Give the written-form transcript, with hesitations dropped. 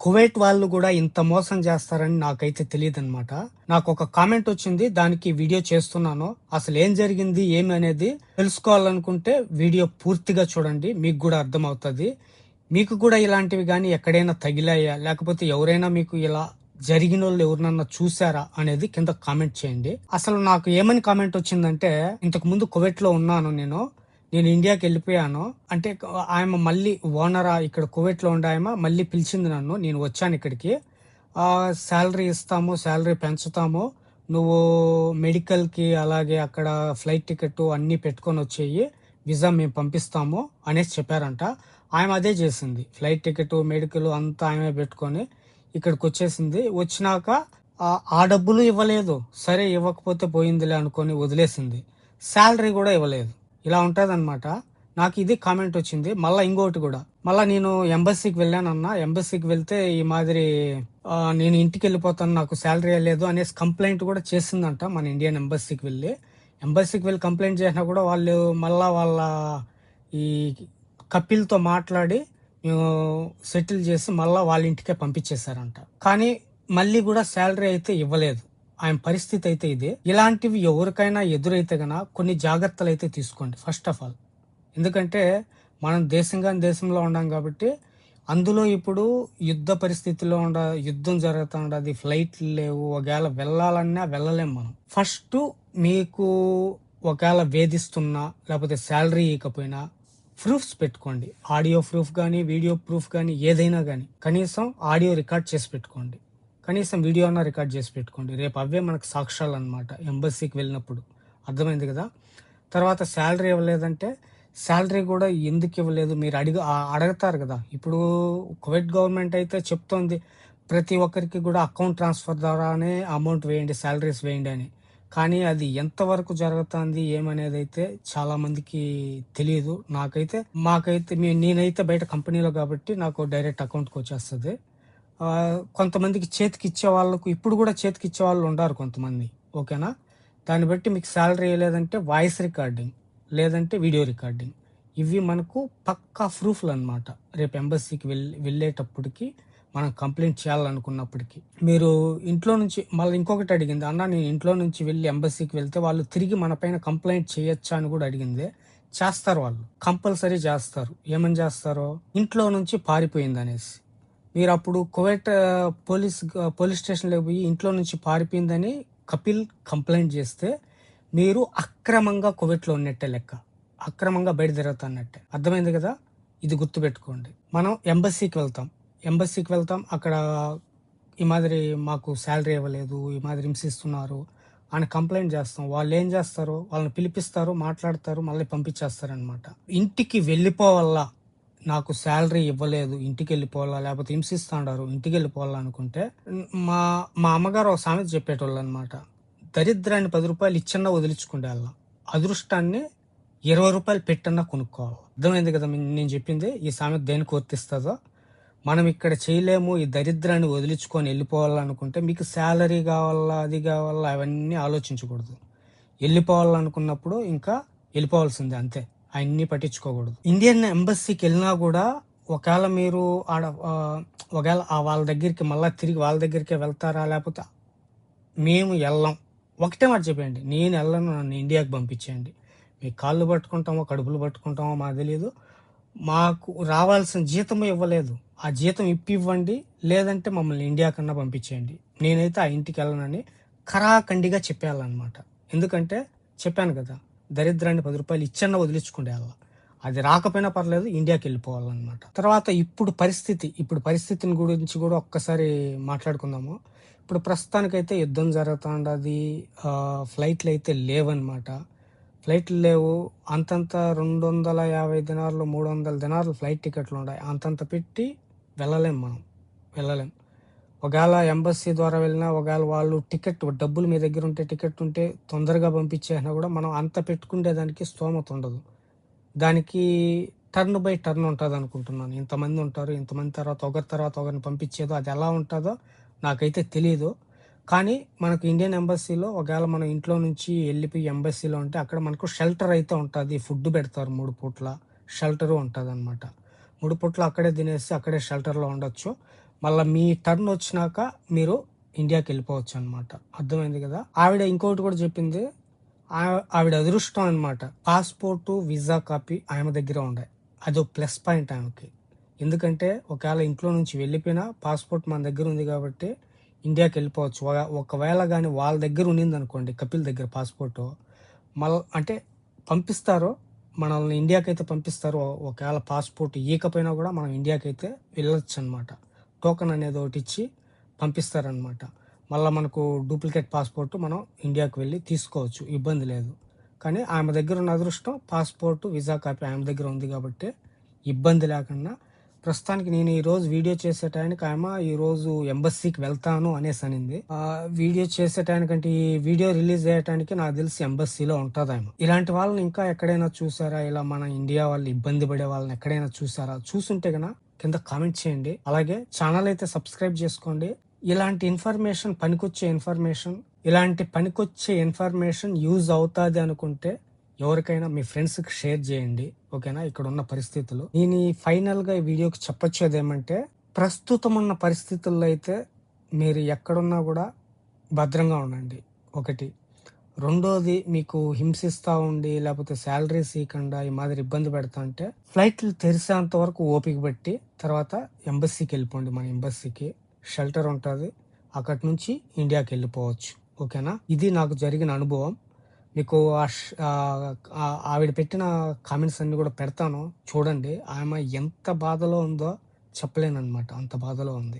Kuwait వాళ్ళు గూడా ఇంత మోసం చేస్తారని నాకైతే తెలీదనమాట. నాకొక కామెంట్ వచ్చింది. దానికి వీడియో చేస్తున్నాను. అసలేం జరిగింది? ఏమి అనేది తెలుసుకోవాలనుకుంటే వీడియో పూర్తిగా చూడండి. మీకు గూడా అర్థమవుతది. మీకు కూడా ఇలాంటివి గానీ ఎక్కడైనా తగిలాయా? లేకపోతే ఎవరైనా మీకు ఇలా జరిగినోళ్ళు ఎవరినన్నా చూసారా? అనేది కింద కామెంట్ చేయండి. అసలు నాకు ఏమని కామెంట్ వచ్చిందంటే, ఇంతకు ముందు కువైట్‌లో ఉన్నాను నేను. నేను ఇండియాకెళ్ళిపోయాను. అంటే ఆయమ్మ మళ్ళీ ఇక్కడ కువైట్‌లో ఉండే ఆయమ్మ మళ్ళీ పిలిచింది నన్ను. నేను వచ్చానిక్కడికి. సాలరీ ఇస్తాము, సాలరీ పెంచుతాము. నువ్వు మెడికల్‌కి అలాగే అక్కడ ఫ్లైట్ టికెట్టు అన్నీ పెట్టుకొనొచ్చేయి. వీసా మేము పంపిస్తాము అనేసి చెప్పారంట. ఆమె అదే చేసింది. ఫ్లైట్ టికెట్, మెడికల్ అంతా ఆమె పెట్టుకొని ఇక్కడికొచ్చేసింది. వచ్చినాక ఆ డబ్బులు ఇవ్వలేదు. సరే ఇవ్వకపోతే పోయిందిలే అనుకోని వదిలేసింది. సాలరీ కూడా ఇవ్వలేదు. ఇలా ఉంటదనమాట. నాకు ఇది కామెంట్ వచ్చింది. మళ్ళా ఇంకోటి కూడా. మళ్ళా నేను ఎంబసీకి వెళ్ళానన్నా. ఎంబసీకి వెళ్తే ఈ మాదిరి నేను ఇంటికెళ్ళిపోతాను నాకు సాలరీ లేదు అనేసి కంప్లైంట్ కూడా చేసిందంట మన ఇండియన్ ఎంబసీకి వెళ్ళి. ఎంబసీకి వెళ్ళి కంప్లైంట్ చేసినా కూడా వాళ్ళు మళ్ళా వాళ్ళ ఈ కపిల్‌తో మాట్లాడి సెటిల్ చేసి మళ్ళా వాళ్ళ ఇంటికే పంపించేశారంట. కానీ మళ్ళీ కూడా సాలరీ అయితే ఇవ్వలేదు. ఆయన పరిస్థితి అయితే ఇదే. ఇలాంటివి ఎవరికైనా ఎదురైతే గన కొన్ని జాగ్రత్తలు అయితే తీసుకోండి ఫస్ట్ ఆఫ్ ఆల్. ఎందుకంటే మనం దేశంలో ఉన్నాం కాబట్టి అందులో ఇప్పుడు యుద్ధ పరిస్థితిలో యుద్ధం జరుగుతూ ఉండదు. ఫ్లైట్లు లేవు. ఒకవేళ వెళ్ళాలన్నా వెళ్ళలేం మనం. ఫస్ట్ మీకు ఒకవేళ వేధిస్తున్నా లేకపోతే సాలరీ ఇవ్వకపోయినా ప్రూఫ్స్ పెట్టుకోండి. ఆడియో ప్రూఫ్ కానీ వీడియో ప్రూఫ్ కానీ ఏదైనా కానీ కనీసం ఆడియో రికార్డ్ చేసి పెట్టుకోండి. కనీసం వీడియో అన్నా రికార్డ్ చేసి పెట్టుకోండి. రేపు అవే మనకు సాక్ష్యాలు అనమాట ఎంబసీకి వెళ్ళినప్పుడు. అర్థమైంది కదా. తర్వాత శాలరీ ఇవ్వలేదంటే శాలరీ కూడా ఎందుకు ఇవ్వలేదు మీరు అడగతారు కదా. ఇప్పుడు కువైట్ గవర్నమెంట్ అయితే చెప్తోంది ప్రతి ఒక్కరికి కూడా అకౌంట్ ట్రాన్స్ఫర్ ద్వారానే అమౌంట్ వేయండి, శాలరీస్ వేయండి అని. కానీ అది ఎంతవరకు జరుగుతుంది ఏమనేది అయితే చాలా మందికి తెలియదు. మాకైతే నేనైతే బయట కంపెనీలో కాబట్టి నాకు డైరెక్ట్ అకౌంట్కి వచ్చేస్తుంది. కొంతమందికి చేతికి ఇచ్చే వాళ్ళకు ఇప్పుడు కూడా చేతికి ఇచ్చే వాళ్ళు ఉండారు కొంతమంది. ఓకేనా. దాన్ని బట్టి మీకు శాలరీ లేదంటే వాయిస్ రికార్డింగ్ లేదంటే వీడియో రికార్డింగ్ ఇవి మనకు పక్కా ప్రూఫ్లు అనమాట. రేపు ఎంబసీకి వెళ్ళేటప్పటికి మనం కంప్లైంట్ చేయాలనుకున్నప్పటికీ మీరు ఇంట్లో నుంచి మళ్ళీ ఇంకొకటి అడిగింది, అన్న నేను ఇంట్లో నుంచి వెళ్ళి ఎంబసీకి వెళ్తే వాళ్ళు తిరిగి మన పైన కంప్లైంట్ చేయొచ్చా అని కూడా అడిగింది. చేస్తారు, వాళ్ళు కంపల్సరీ చేస్తారు. ఏమని చేస్తారో ఇంట్లో నుంచి పారిపోయింది అనేసి. మీరు అప్పుడు కువైట్ పోలీస్ స్టేషన్లోకి పోయి ఇంట్లో నుంచి పారిపోయిందని కపిల్ కంప్లైంట్ చేస్తే మీరు అక్రమంగా కువైట్లో ఉన్నట్టే లెక్క. అక్రమంగా బయట తిరుగుతున్నట్టే. అర్థమైంది కదా. ఇది గుర్తుపెట్టుకోండి. మనం ఎంబసీకి వెళ్తాం. అక్కడ ఈ మాదిరి మాకు శాలరీ ఇవ్వలేదు, ఈ మాదిరి హింసిస్తున్నారు అని కంప్లైంట్ చేస్తాం. వాళ్ళు ఏం చేస్తారు, వాళ్ళని పిలిపిస్తారు, మాట్లాడతారు, మళ్ళీ పంపించేస్తారనమాట. ఇంటికి వెళ్ళిపోవాలా, నాకు శాలరీ ఇవ్వలేదు ఇంటికి వెళ్ళిపోవాలా, లేకపోతే హింసిస్తాడారు ఇంటికి వెళ్ళిపోవాలా అనుకుంటే మా మా అమ్మగారు ఒక సామెత చెప్పేటోళ్ళు అనమాట. దరిద్రాన్ని 10 రూపాయలు ఇచ్చన్నా వదిలించుకుంటే వాళ్ళ అదృష్టాన్ని 20 రూపాయలు పెట్టన్నా కొనుక్కోవాలి. అర్థమైంది కదా నేను చెప్పింది. ఈ సామెత దేనికి వర్తిస్తుందో. మనం ఇక్కడ చేయలేము, ఈ దరిద్రాన్ని వదిలించుకొని వెళ్ళిపోవాలనుకుంటే మీకు శాలరీ కావాలా, అది కావాలా, అవన్నీ ఆలోచించకూడదు. వెళ్ళిపోవాలనుకున్నప్పుడు ఇంకా వెళ్ళిపోవాల్సిందే అంతే. అవన్నీ పట్టించుకోకూడదు. ఇండియన్ ఎంబసీకి వెళ్ళినా కూడా ఒకవేళ మీరు ఒకవేళ వాళ్ళ దగ్గరికి మళ్ళీ తిరిగి వాళ్ళ దగ్గరికే వెళ్తారా, లేకపోతే మేము వెళ్ళాం ఒకటే మాట చెప్పండి, నేను వెళ్ళను, నన్ను ఇండియాకి పంపించేయండి. మీ కాళ్ళు పట్టుకుంటామో కడుపులు పట్టుకుంటామో మాకు తెలియదు. మాకు రావాల్సిన జీతం ఇవ్వలేదు, ఆ జీతం ఇవ్వండి, లేదంటే మమ్మల్ని ఇండియా కన్నా పంపించేయండి. నేనైతే ఆ ఇంటికి వెళ్ళనని ఖరాఖండిగా చెప్పేయాలన్నమాట. ఎందుకంటే చెప్పాను కదా, దరిద్రాన్ని 10 రూపాయలు ఇచ్చన్న వదిలించుకుంటే వాళ్ళ అది రాకపోయినా పర్లేదు, ఇండియాకి వెళ్ళిపోవాలన్నమాట. తర్వాత ఇప్పుడు పరిస్థితిని గురించి కూడా ఒక్కసారి మాట్లాడుకుందాము. ఇప్పుడు ప్రస్తుతానికైతే యుద్ధం జరుగుతుండది. ఫ్లైట్లు అయితే లేవన్నమాట. ఫ్లైట్లు లేవు. అంతంత 250 దినార్లు 300 దినార్లు ఫ్లైట్ టికెట్లు ఉన్నాయి. అంతంత పెట్టి మనం వెళ్ళలేం. ఒకవేళ ఎంబసీ ద్వారా వెళ్ళినా, ఒకవేళ వాళ్ళు డబ్బులు మీ దగ్గర ఉంటే, టికెట్ ఉంటే తొందరగా పంపించేసినా కూడా మనం అంత పెట్టుకునే దానికి స్తోమత ఉండదు. దానికి టర్న్ బై టర్న్ ఉంటుంది అనుకుంటున్నాను. ఇంతమంది ఉంటారు, ఇంతమంది తర్వాత ఒకరిని పంపించేదో అది ఎలా ఉంటుందో నాకైతే తెలియదు. కానీ మనకు ఇండియన్ ఎంబసీలో ఒకవేళ మనం ఇంట్లో నుంచి వెళ్ళిపోయి ఎంబసీలో ఉంటే అక్కడ మనకు షెల్టర్ అయితే ఉంటుంది. ఫుడ్ పెడతారు 3 పూట్ల, షెల్టరు ఉంటుంది అనమాట. 3 పూట్ల అక్కడే తినేసి అక్కడే షెల్టర్లో ఉండొచ్చు. మళ్ళీ మీ టర్న్ వచ్చినాక మీరు ఇండియాకి వెళ్ళిపోవచ్చు అనమాట. అర్థమైంది కదా. ఆవిడ ఇంకొకటి కూడా చెప్పింది, ఆవిడ అదృష్టం అనమాట. పాస్పోర్టు వీసా కాపీ ఆమె దగ్గర ఉండే, అదో ప్లస్ పాయింట్ ఆమెకి. ఎందుకంటే ఒకవేళ ఇంట్లో నుంచి వెళ్ళిపోయినా పాస్పోర్ట్ మన దగ్గర ఉంది కాబట్టి ఇండియాకి వెళ్ళిపోవచ్చు. ఒకవేళ కానీ వాళ్ళ దగ్గర ఉన్నింది అనుకోండి, కపిల్ దగ్గర పాస్పోర్టు, అంటే పంపిస్తారు, మనల్ని ఇండియాకి అయితే పంపిస్తారు. ఒకవేళ పాస్పోర్ట్ ఇవ్వకపోయినా కూడా మనం ఇండియాకి అయితే వెళ్ళొచ్చు అనమాట. టోకెన్ అనేది ఒకటి ఇచ్చి పంపిస్తారనమాట. మళ్ళీ మనకు డూప్లికేట్ పాస్పోర్ట్ మనం ఇండియాకి వెళ్ళి తీసుకోవచ్చు, ఇబ్బంది లేదు. కానీ ఆమె దగ్గర ఉన్న అదృష్టం పాస్పోర్ట్ వీసా కాపీ ఆమె దగ్గర ఉంది కాబట్టి ఇబ్బంది లేకుండా ప్రస్తుతానికి నేను ఈరోజు వీడియో చేసే టైంకి ఆమె ఈరోజు ఎంబసీకి వెళ్తాను అనేసి అనింది. వీడియో చేసే టైంకంటే ఈ వీడియో రిలీజ్ అయ్యేటానికి నాకు తెలిసి ఎంబసీలో ఉంటుంది ఆమె. ఇలాంటి వాళ్ళని ఇంకా ఎక్కడైనా చూసారా? ఇలా మన ఇండియా వాళ్ళు ఇబ్బంది పడే వాళ్ళని ఎక్కడైనా చూసారా? చూసుంటే కనుక కింద కామెంట్ చేయండి. అలాగే ఛానల్ అయితే సబ్స్క్రైబ్ చేసుకోండి. ఇలాంటి ఇన్ఫర్మేషన్, పనికొచ్చే ఇన్ఫర్మేషన్ యూజ్ అవుతుంది అనుకుంటే ఎవరికైనా మీ ఫ్రెండ్స్కి షేర్ చేయండి. ఓకేనా. ఇక్కడ ఉన్న పరిస్థితులు నేను ఫైనల్గా ఈ వీడియోకి చెప్పొచ్చేది ఏమంటే, ప్రస్తుతం ఉన్న పరిస్థితుల్లో అయితే మీరు ఎక్కడున్నా కూడా భద్రంగా ఉండండి. ఒకటి. రెండోది, మీకు హింసిస్తూ ఉండి లేకపోతే శాలరీస్ ఇవ్వకుండా ఈ మాదిరి ఇబ్బంది పెడతా అంటే ఫ్లైట్లు తెరిసేంత వరకు ఓపిక పెట్టి తర్వాత ఎంబసీకి వెళ్ళిపోండి. మన ఎంబసీకి షెల్టర్ ఉంటుంది, అక్కడి నుంచి ఇండియాకి వెళ్ళిపోవచ్చు. ఓకేనా. ఇది నాకు జరిగిన అనుభవం. మీకు ఆవిడ పెట్టిన కామెంట్స్ అన్ని కూడా పెడతాను, చూడండి. ఆమె ఎంత బాధలో ఉందో చెప్పలేనమాట, అంత బాధలో ఉంది.